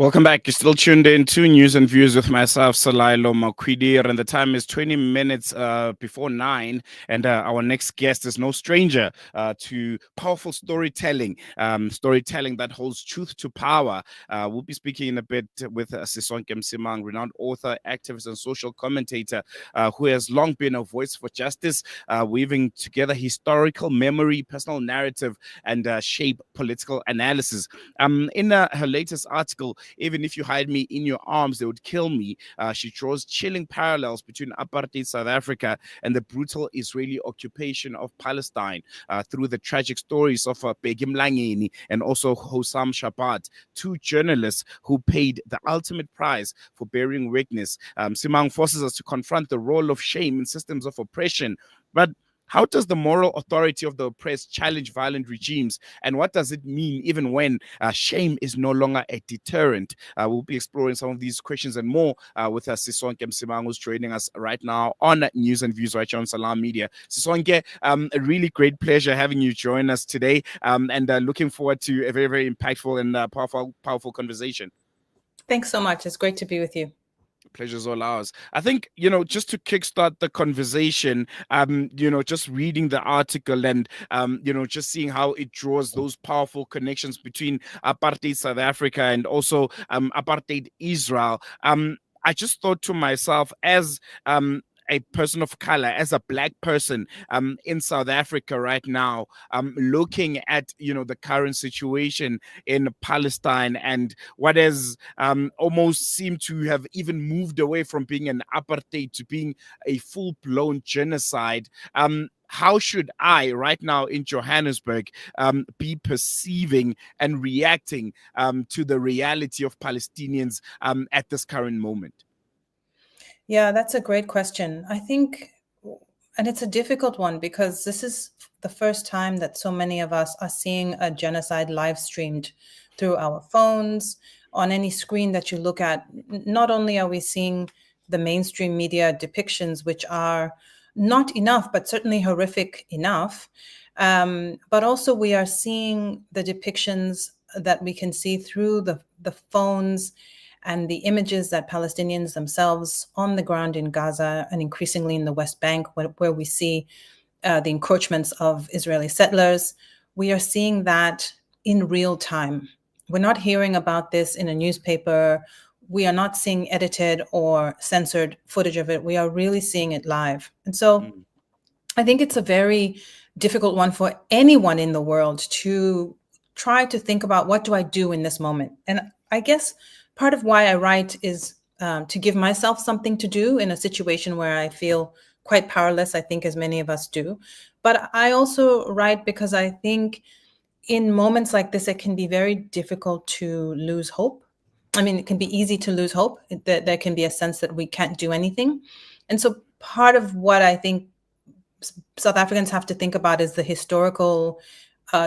Welcome back. You're still tuned in to News and Views with myself, Salailo Makwidir, and the time is 20 minutes before 9. And our next guest is no stranger to powerful storytelling, storytelling that holds truth to power. We'll be speaking in a bit with Sisonke Msimang, renowned author, activist, and social commentator who has long been a voice for justice, weaving together historical memory, personal narrative, and shape political analysis. In her latest article, Even if you hide me in your arms, they would kill me. She draws chilling parallels between apartheid South Africa and the brutal Israeli occupation of Palestine through the tragic stories of Bheki Mlangeni and also Hossam Shabat, two journalists who paid the ultimate price for bearing witness. Simang forces us to confront the role of shame in systems of oppression. But how does the moral authority of the oppressed challenge violent regimes? And what does it mean even when shame is no longer a deterrent? We'll be exploring some of these questions and more with Sisonke Msimang, who's joining us right now on News and Views right here on Salam Media. Sisonke, a really great pleasure having you join us today, and looking forward to a very, very impactful and powerful conversation. Thanks so much. It's great to be with you. Pleasure's all ours. I think, just to kickstart the conversation, just reading the article and, just seeing how it draws those powerful connections between apartheid South Africa and also apartheid Israel. I just thought to myself, as a person of color, as a black person in South Africa right now, looking at the current situation in Palestine and what has almost seemed to have even moved away from being an apartheid to being a full-blown genocide. How should I, right now in Johannesburg, be perceiving and reacting to the reality of Palestinians at this current moment? Yeah, that's a great question. I think, and it's a difficult one because this is the first time that so many of us are seeing a genocide live streamed through our phones, on any screen that you look at. Not only are we seeing the mainstream media depictions, which are not enough, but certainly horrific enough, but also we are seeing the depictions that we can see through the phones and the images that Palestinians themselves on the ground in Gaza and increasingly in the West Bank, where we see the encroachments of Israeli settlers, we are seeing that in real time. We're not hearing about this in a newspaper. We are not seeing edited or censored footage of it. We are really seeing it live. And so I think it's a very difficult one for anyone in the world to try to think about, what do I do in this moment? And I guess part of why I write is to give myself something to do in a situation where I feel quite powerless, I think, as many of us do. But I also write because I think in moments like this, it can be very difficult to lose hope. I mean, it can be easy to lose hope. There can be a sense that we can't do anything. And so part of what I think South Africans have to think about is the historical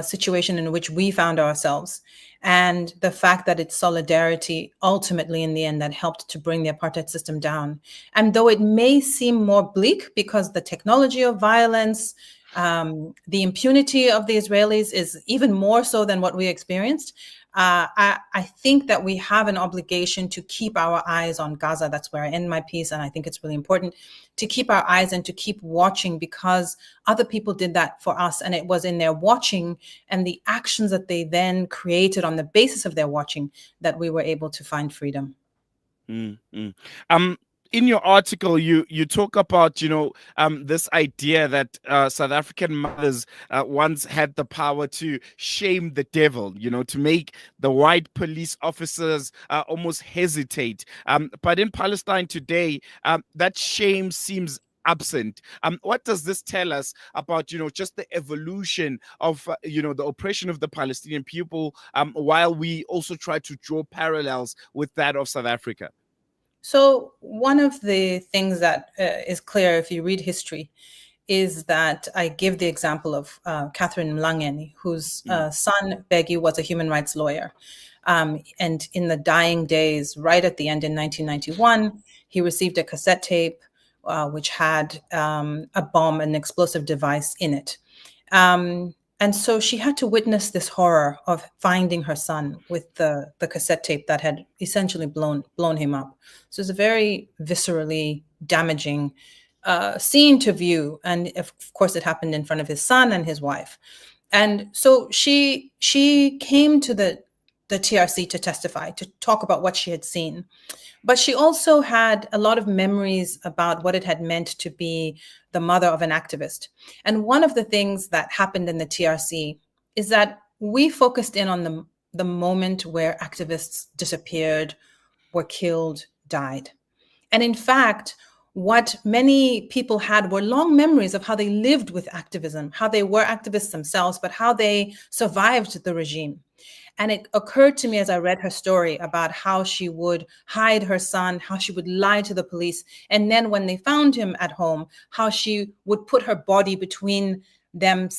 situation in which we found ourselves, and the fact that it's solidarity ultimately in the end that helped to bring the apartheid system down. And though it may seem more bleak because the technology of violence, the impunity of the Israelis is even more so than what we experienced, I think that we have an obligation to keep our eyes on Gaza. That's where I end my piece. And I think it's really important to keep our eyes and to keep watching, because other people did that for us. And it was in their watching and the actions that they then created on the basis of their watching that we were able to find freedom. In your article, you talk about, this idea that South African mothers once had the power to shame the devil, to make the white police officers almost hesitate. But in Palestine today, that shame seems absent. What does this tell us about, just the evolution of, the oppression of the Palestinian people, while we also try to draw parallels with that of South Africa? So one of the things that is clear if you read history is that I give the example of Catherine Mlangeni, whose son, Bheki, was a human rights lawyer. And in the dying days, right at the end in 1991, he received a cassette tape which had a bomb, an explosive device in it. And so she had to witness this horror of finding her son with the cassette tape that had essentially blown him up. So it's a very viscerally damaging scene to view. And of course, it happened in front of his son and his wife. And so she came to the TRC to testify, to talk about what she had seen. But she also had a lot of memories about what it had meant to be the mother of an activist. And one of the things that happened in the TRC is that we focused in on the moment where activists disappeared, were killed, died. And in fact, what many people had were long memories of how they lived with activism, how they were activists themselves, but how they survived the regime. And it occurred to me as I read her story about how she would hide her son, how she would lie to the police. And then when they found him at home, how she would put her body between them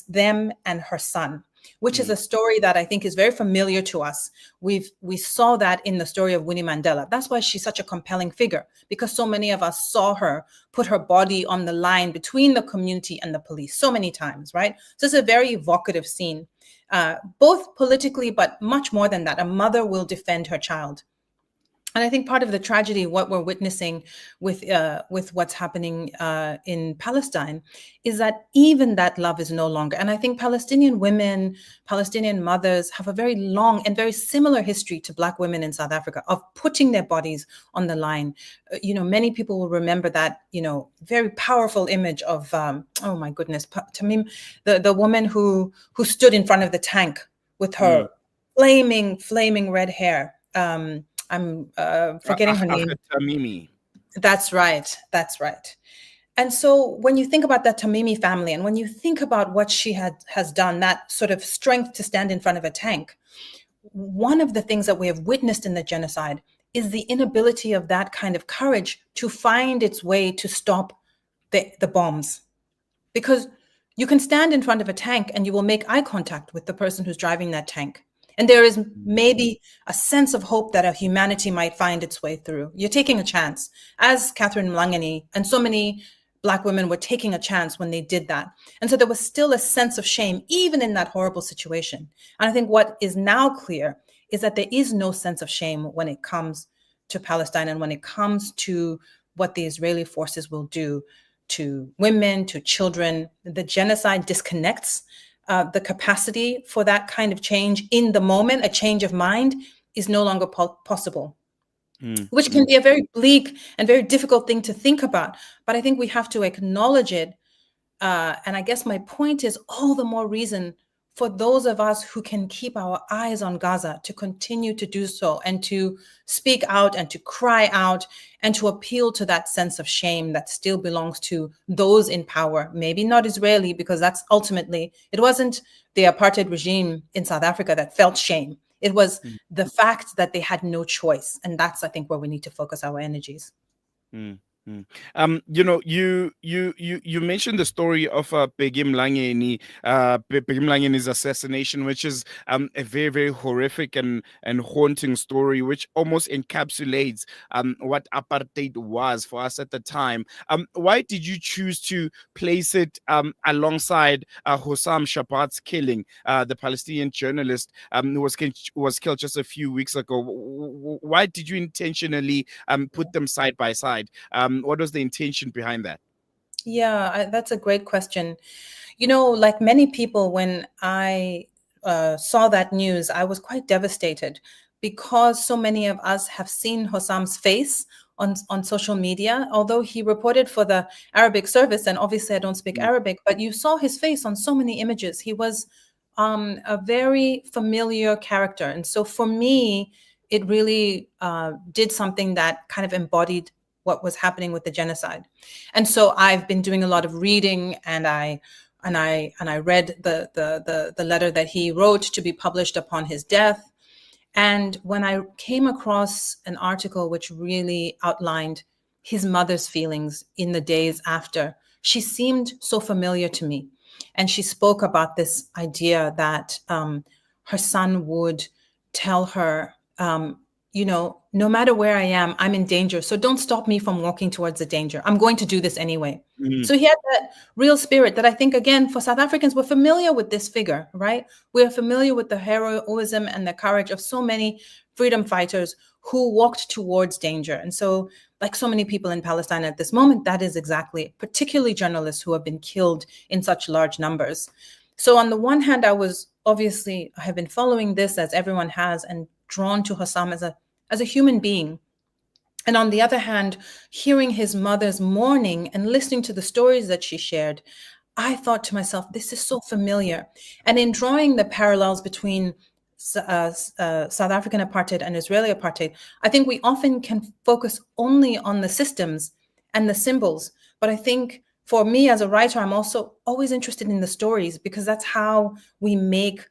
and her son, which is a story that I think is very familiar to us. We saw that in the story of Winnie Mandela. That's why she's such a compelling figure, because so many of us saw her put her body on the line between the community and the police so many times, right? So it's a very evocative scene. Both politically, but much more than that. A mother will defend her child. And I think part of the tragedy, what we're witnessing with what's happening in Palestine, is that even that love is no longer. And I think Palestinian women, Palestinian mothers have a very long and very similar history to Black women in South Africa of putting their bodies on the line. Many people will remember that, very powerful image of, oh my goodness, Tamim, the woman who stood in front of the tank with her flaming red hair. I'm forgetting her name. Tamimi. That's right. And so when you think about that Tamimi family, and when you think about what she has done, that sort of strength to stand in front of a tank, one of the things that we have witnessed in the genocide is the inability of that kind of courage to find its way to stop the bombs. Because you can stand in front of a tank and you will make eye contact with the person who's driving that tank. And there is maybe a sense of hope that a humanity might find its way through. You're taking a chance, as Catherine Mlangeni and so many Black women were taking a chance when they did that. And so there was still a sense of shame, even in that horrible situation. And I think what is now clear is that there is no sense of shame when it comes to Palestine and when it comes to what the Israeli forces will do to women, to children. The genocide disconnects the capacity for that kind of change in the moment. A change of mind is no longer possible, which can be a very bleak and very difficult thing to think about. But I think we have to acknowledge it. And I guess my point is all the more reason for those of us who can keep our eyes on Gaza to continue to do so and to speak out and to cry out and to appeal to that sense of shame that still belongs to those in power, maybe not Israeli, because that's ultimately, it wasn't the apartheid regime in South Africa that felt shame. It was the fact that they had no choice. And that's, I think, where we need to focus our energies. You mentioned the story of Peggy Mlangeni's assassination, which is a very, very horrific and haunting story, which almost encapsulates what apartheid was for us at the time. Why did you choose to place it alongside Hossam Shabat's killing, the Palestinian journalist who was killed just a few weeks ago? Why did you intentionally put them side by side? What was the intention behind that? Yeah, that's a great question. Like many people, when I saw that news, I was quite devastated because so many of us have seen Hossam's face on social media, although he reported for the Arabic service, and obviously I don't speak Arabic, but you saw his face on so many images. He was a very familiar character. And so for me, it really did something that kind of embodied what was happening with the genocide. And so I've been doing a lot of reading, and I read the letter that he wrote to be published upon his death. And when I came across an article which really outlined his mother's feelings in the days after, she seemed so familiar to me. And she spoke about this idea that her son would tell her, no matter where I am, I'm in danger. So don't stop me from walking towards the danger. I'm going to do this anyway. Mm, So he had that real spirit that I think, again, for South Africans, we're familiar with this figure, right? We're familiar with the heroism and the courage of so many freedom fighters who walked towards danger. And so, like so many people in Palestine at this moment, that is exactly, particularly journalists who have been killed in such large numbers. So on the one hand, I have been following this, as everyone has, and drawn to Hossam as a human being. And on the other hand, hearing his mother's mourning and listening to the stories that she shared, I thought to myself, this is so familiar. And in drawing the parallels between South African apartheid and Israeli apartheid, I think we often can focus only on the systems and the symbols. But I think for me as a writer, I'm also always interested in the stories, because that's how we make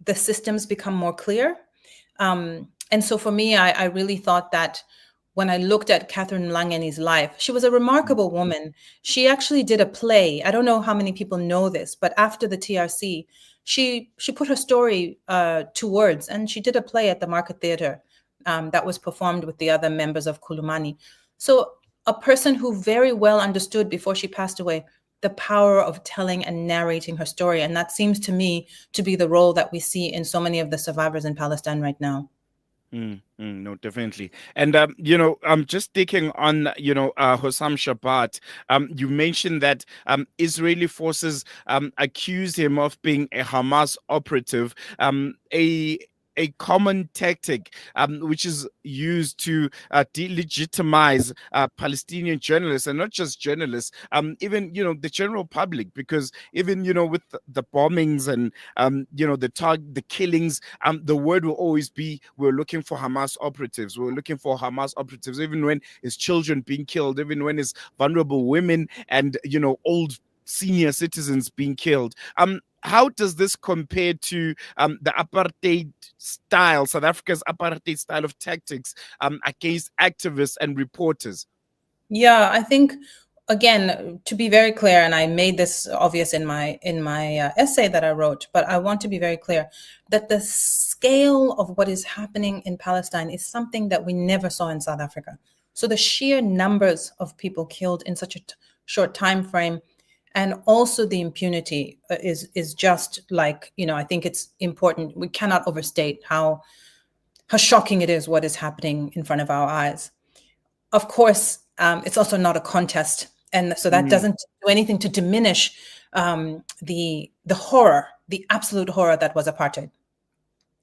the systems become more clear. And so for me, I really thought that when I looked at Catherine Langeni's life, she was a remarkable woman. She actually did a play. I don't know how many people know this, but after the TRC, she put her story to words, and she did a play at the Market Theatre that was performed with the other members of Kulumani. So a person who very well understood before she passed away the power of telling and narrating her story. And that seems to me to be the role that we see in so many of the survivors in Palestine right now. no, definitely. And, I'm just taking on, Hossam Shabat. You mentioned that Israeli forces accused him of being a Hamas operative, a common tactic which is used to delegitimize Palestinian journalists, and not just journalists, even the general public, because even with the bombings and the killings, the word will always be, we're looking for Hamas operatives. We're looking for Hamas operatives, even when it's children being killed, even when it's vulnerable women and old senior citizens being killed. How does this compare to the apartheid style, South Africa's apartheid style of tactics against activists and reporters? Yeah, I think, again, to be very clear, and I made this obvious in my essay that I wrote, but I want to be very clear that the scale of what is happening in Palestine is something that we never saw in South Africa. So the sheer numbers of people killed in such a short time frame, and also the impunity is just like, I think it's important. We cannot overstate how shocking it is what is happening in front of our eyes. Of course, it's also not a contest, and so that doesn't do anything to diminish the horror, the absolute horror that was apartheid.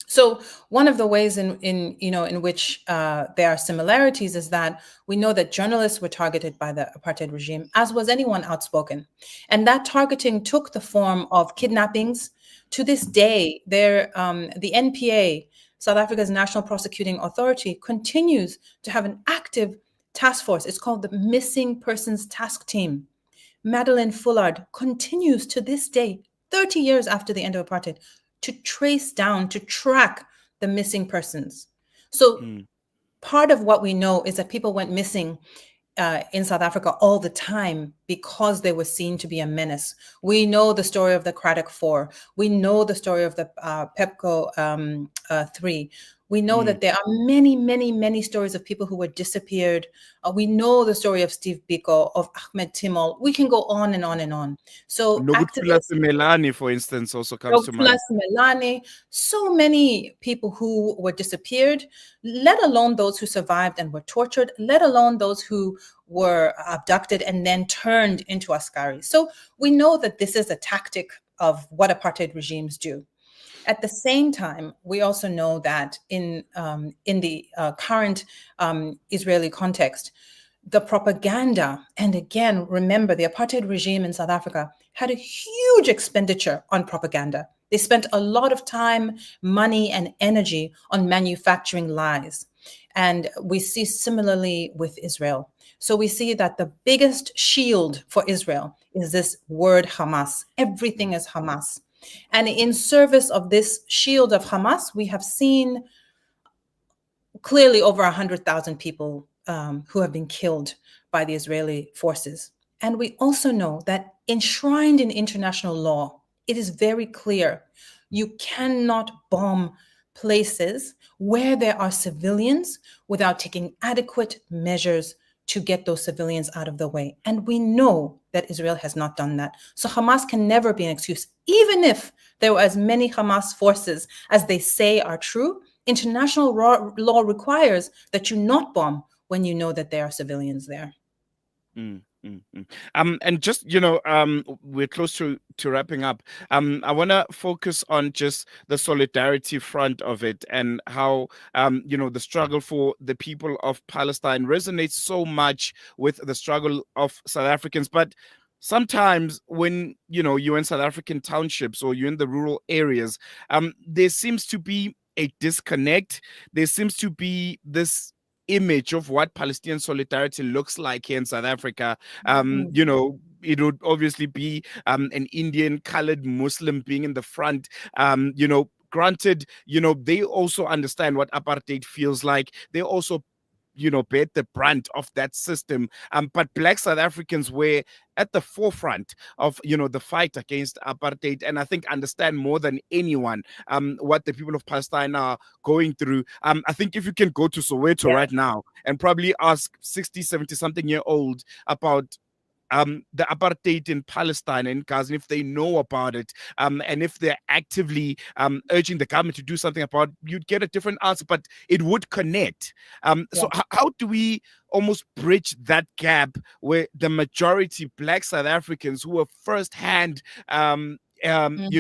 So one of the ways in which there are similarities is that we know that journalists were targeted by the apartheid regime, as was anyone outspoken, and that targeting took the form of kidnappings. To this day, the NPA, South Africa's National Prosecuting Authority, continues to have an active task force. It's called the Missing Persons Task Team. Madeleine Fullard continues to this day, 30 years after the end of apartheid, to trace down, to track the missing persons. So part of what we know is that people went missing in South Africa all the time because they were seen to be a menace. We know the story of the Craddock Four. We know the story of the PEPCO 3. We know that there are many, many, many stories of people who were disappeared. We know the story of Steve Biko, of Ahmed Timol. We can go on and on and on. So Nokuthula activists, Simelane, for instance, also comes to mind. Plus Melanie, so many people who were disappeared, let alone those who survived and were tortured, let alone those who were abducted and then turned into Askari. So we know that this is a tactic of what apartheid regimes do. At the same time, we also know that in the current Israeli context, the propaganda, and again, remember, the apartheid regime in South Africa had a huge expenditure on propaganda. They spent a lot of time, money, and energy on manufacturing lies. And we see similarly with Israel. So we see that the biggest shield for Israel is this word Hamas. Everything is Hamas. And in service of this shield of Hamas, we have seen clearly over 100,000 people who have been killed by the Israeli forces. And we also know that enshrined in international law, it is very clear you cannot bomb places where there are civilians without taking adequate measures to get those civilians out of the way. And we know that Israel has not done that. So Hamas can never be an excuse. Even if there were as many Hamas forces as they say are true, international law requires that you not bomb when you know that there are civilians there. Mm, mm, mm. And just we're close to wrapping up. I want to focus on just the solidarity front of it and how the struggle for the people of Palestine resonates so much with the struggle of South Africans. But sometimes when you're in South African townships or you're in the rural areas, there seems to be a disconnect. There seems to be this image of what Palestinian solidarity looks like here in South Africa. Mm. It would obviously be an Indian colored Muslim being in the front. Granted, they also understand what apartheid feels like. They also bear the brunt of that system. But Black South Africans were at the forefront of the fight against apartheid, and I think understand more than anyone what the people of Palestine are going through. I think if you can go to Soweto Yeah. right now and probably ask 60, 70 something year old about the apartheid in Palestine and Gaza, if they know about it, and if they're actively urging the government to do something about it, you'd get a different answer, but it would connect. So Yeah. how do we almost bridge that gap where the majority Black South Africans who were firsthand Mm.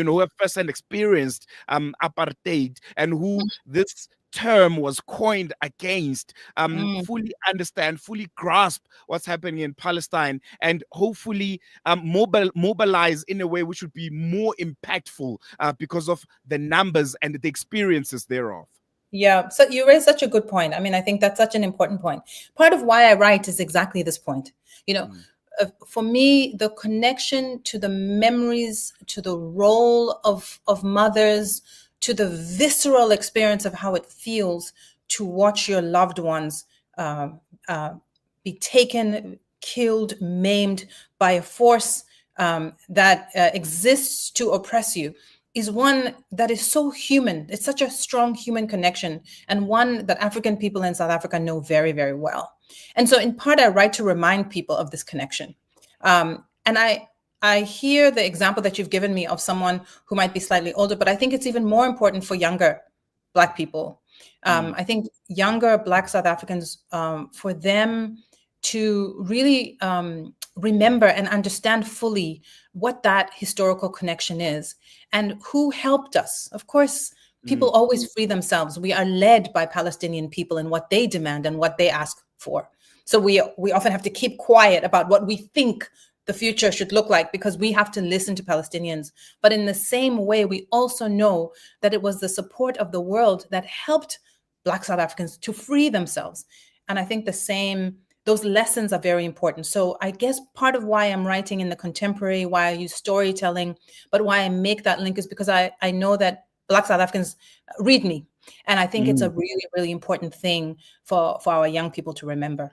who have firsthand experienced apartheid and who this term was coined against, Mm. fully understand, fully grasp what's happening in Palestine, and hopefully mobilize in a way which would be more impactful because of the numbers and the experiences thereof. Yeah, so you raise such a good point. I mean, I think that's such an important point. Part of why I write is exactly this point. You know, Mm, for me, the connection to the memories, to the role of mothers, to the visceral experience of how it feels to watch your loved ones uh, uh, be taken, killed, maimed by a force that exists to oppress you is one that is so human. It's such a strong human connection, and one that African people in South Africa know very, very well. And so, in part, I write to remind people of this connection. And I hear the example that you've given me of someone who might be slightly older, but I think it's even more important for younger Black people. mm, I think younger Black South Africans, for them to really remember and understand fully what that historical connection is and who helped us. Of course, people mm, always free themselves. We are led by Palestinian people and what they demand and what they ask for. So we often have to keep quiet about what we think the future should look like because we have to listen to Palestinians. But in the same way, we also know that it was the support of the world that helped Black South Africans to free themselves. And I think those lessons are very important. So I guess part of why I'm writing in the contemporary, why I use storytelling, but why I make that link is because I know that Black South Africans read me. And I think it's a mm. really, really important thing for our young people to remember.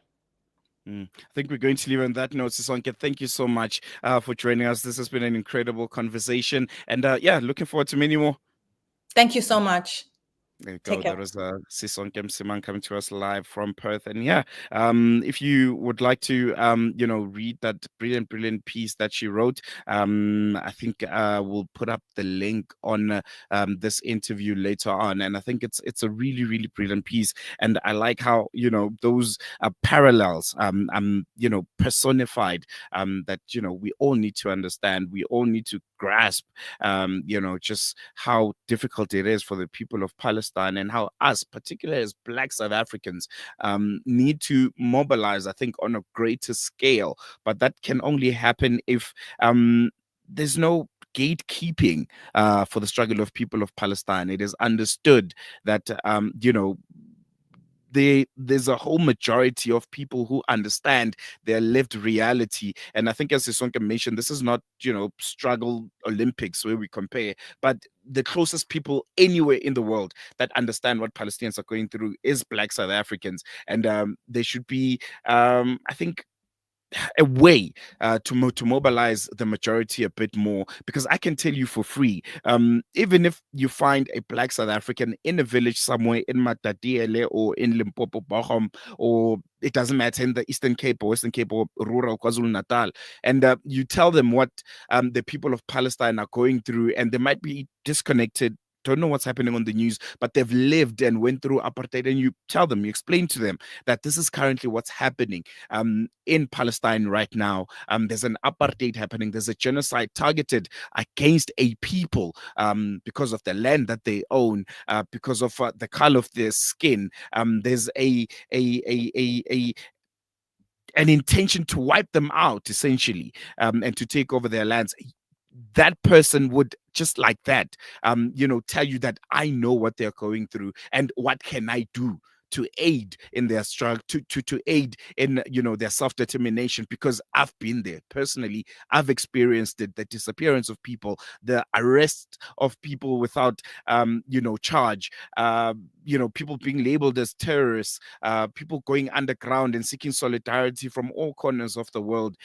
I think we're going to leave on that note. Sisonke, thank you so much for joining us. This has been an incredible conversation. And yeah, looking forward to many more. Thank you so much. There you Take go. That care. was Sisonke Msimang coming to us live from Perth. And yeah, if you would like to, read that brilliant, brilliant piece that she wrote, I think we'll put up the link on this interview later on. And I think it's a really, really brilliant piece. And I like how those parallels, personified, that we all need to understand. We all need to grasp, just how difficult it is for the people of Palestine and how us, particularly as Black South Africans, need to mobilize, I think, on a greater scale. But that can only happen if there's no gatekeeping for the struggle of people of Palestine. It is understood that, there's a whole majority of people who understand their lived reality. And I think, as Sisonke mentioned, this is not, struggle Olympics where we compare, but the closest people anywhere in the world that understand what Palestinians are going through is Black South Africans. And there should be, I think, a way to mobilize the majority a bit more, because I can tell you for free, even if you find a black South African in a village somewhere in Matatiele or in Limpopo, Bochum, or it doesn't matter, in the Eastern Cape or Western Cape or rural KwaZulu Natal, and you tell them what the people of Palestine are going through, and they might be disconnected, don't know what's happening on the news, but they've lived and went through apartheid, and you tell them, you explain to them that this is currently what's happening in Palestine right now. There's an apartheid happening. There's a genocide targeted against a people because of the land that they own, because of the color of their skin. There's a an intention to wipe them out, essentially, and to take over their lands. That person would just like that, tell you that I know what they're going through and what can I do to aid in their struggle, to aid in their self-determination, because I've been there personally. I've experienced it, the disappearance of people, the arrest of people without charge, people being labeled as terrorists, people going underground and seeking solidarity from all corners of the world,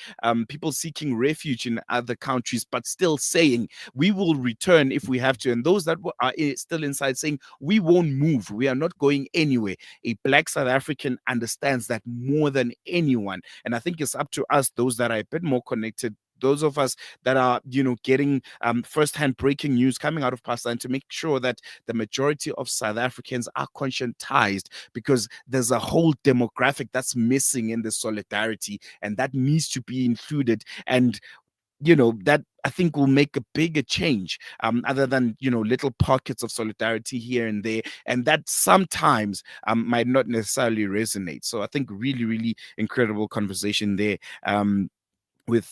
people seeking refuge in other countries, but still saying we will return if we have to. And those that are still inside saying we won't move, we are not going anywhere. A black South African understands that more than anyone. And I think it's up to us, those that are a bit more connected, those of us that are, getting first-hand breaking news coming out of Palestine, to make sure that the majority of South Africans are conscientized, because there's a whole demographic that's missing in the solidarity, and that needs to be included. And that I think will make a bigger change, other than little pockets of solidarity here and there, and that sometimes might not necessarily resonate. So I think really, really incredible conversation there, with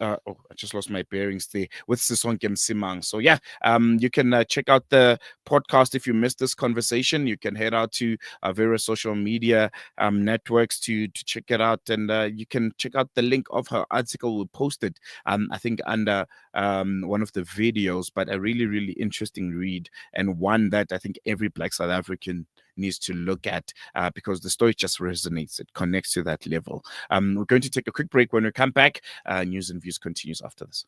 oh, I just lost my bearings there, with Sisonke Msimang. So yeah, you can check out the podcast if you missed this conversation. You can head out to various social media networks to check it out, and you can check out the link of her article. We posted, I think, under one of the videos, but a really, really interesting read, and one that I think every black South African needs to look at, because the story just resonates. It connects to that level. We're going to take a quick break. When we come back, News and Views continues after this.